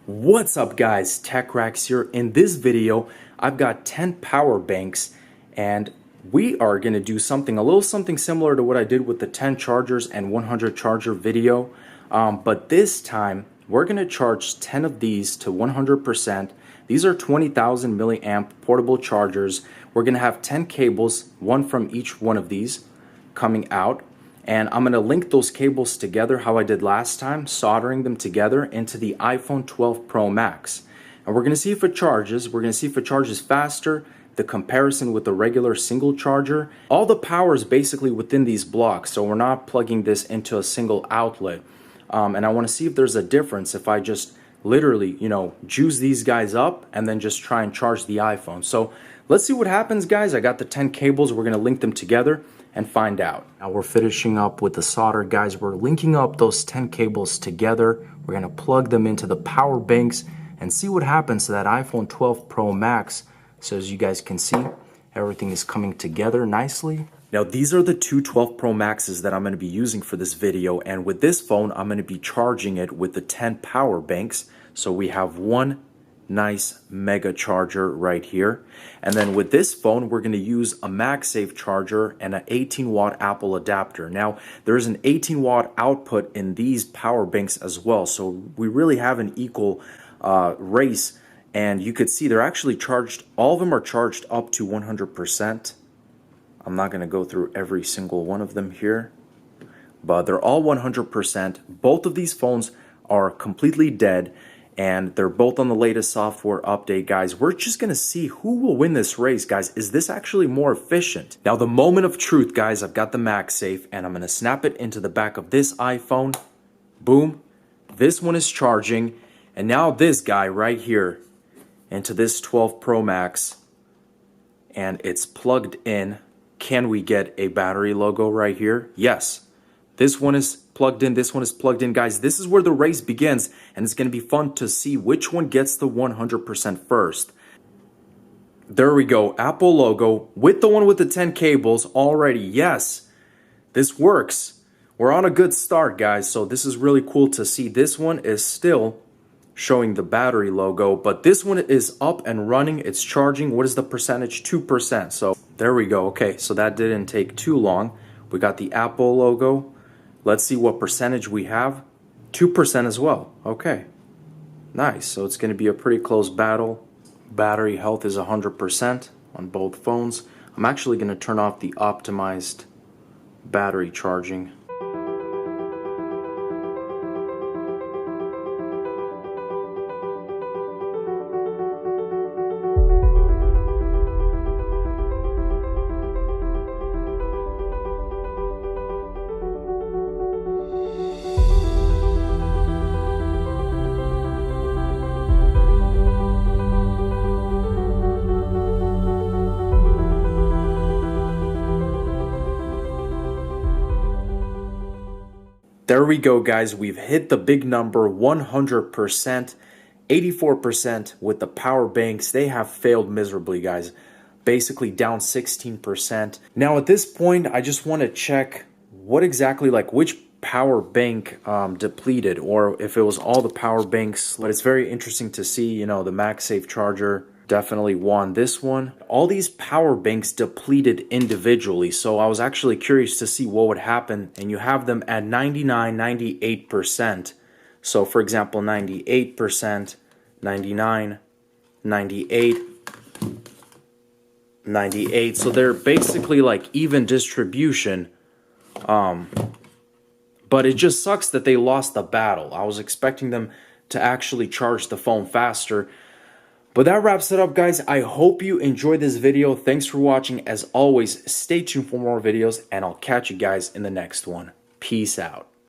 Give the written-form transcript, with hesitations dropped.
What's up guys, TechRax here. In this video, I've got 10 power banks and we are going to do something similar to what I did with the 10 chargers and 100 charger video. But this time, we're going to charge 10 of these to 100%. These are 20,000 milliamp portable chargers. We're going to have 10 cables, one from each one of these coming out. And I'm going to link those cables together how I did last time, soldering them together into the iPhone 12 Pro Max. And we're going to see if it charges. We're going to see if it charges faster, the comparison with the regular single charger. All the power is basically within these blocks, so we're not plugging this into a single outlet. And I want to see if there's a difference if I just literally, juice these guys up and then just try and charge the iPhone. So let's see what happens, guys. I got the 10 cables. We're going to link them together and find out. Now we're finishing up with the solder, guys. We're linking up those 10 cables together. We're going to plug them into the power banks and see what happens to that iPhone 12 Pro Max. So as you guys can see, everything is coming together nicely. Now these are the two 12 Pro Maxes that I'm going to be using for this video, and with this phone I'm going to be charging it with the 10 power banks. So we have one nice mega charger right here, and then with this phone we're going to use a MagSafe charger and an 18-watt Apple adapter. Now there's an 18-watt output in these power banks as well, so we really have an equal race. And you could see they're actually charged, all of them are charged up to 100%. I'm not going to go through every single one of them here, but they're all 100%. Both of these phones are completely dead, and they're both on the latest software update, guys. We're just going to see who will win this race, guys. Is this actually more efficient? Now, the moment of truth, guys, I've got the MagSafe, and I'm going to snap it into the back of this iPhone. Boom. This one is charging, and now this guy right here into this 12 Pro Max, and it's plugged in. Can we get a battery logo right here? Yes. This one is plugged in, this one is plugged in, guys. This is where the race begins, and it's going to be fun to see which one gets the 100% first. There we go, Apple logo with the one with the 10 cables already. Yes, this works. We're on a good start, guys, so this is really cool to see. This one is still showing the battery logo, but this one is up and running. It's charging. What is the percentage? 2%. So there we go. Okay, so that didn't take too long. We got the Apple logo. Let's see what percentage we have. 2% as well. Okay, nice. So it's going to be a pretty close battle. Battery health is 100% on both phones. I'm actually going to turn off the optimized battery charging. There we go, guys. We've hit the big number, 100%, 84% with the power banks. They have failed miserably, guys. Basically down 16%. Now at this point, I just want to check what exactly, which power bank depleted, or if it was all the power banks. But it's very interesting to see, the MagSafe charger definitely won this one. All these power banks depleted individually, so I was actually curious to see what would happen. And you have them at 99, 98%. So for example, 98%, 99, 98, 98. So they're basically even distribution. But it just sucks that they lost the battle. I was expecting them to actually charge the phone faster. But that wraps it up, guys. I hope you enjoyed this video. Thanks for watching. As always, stay tuned for more videos, and I'll catch you guys in the next one. Peace out.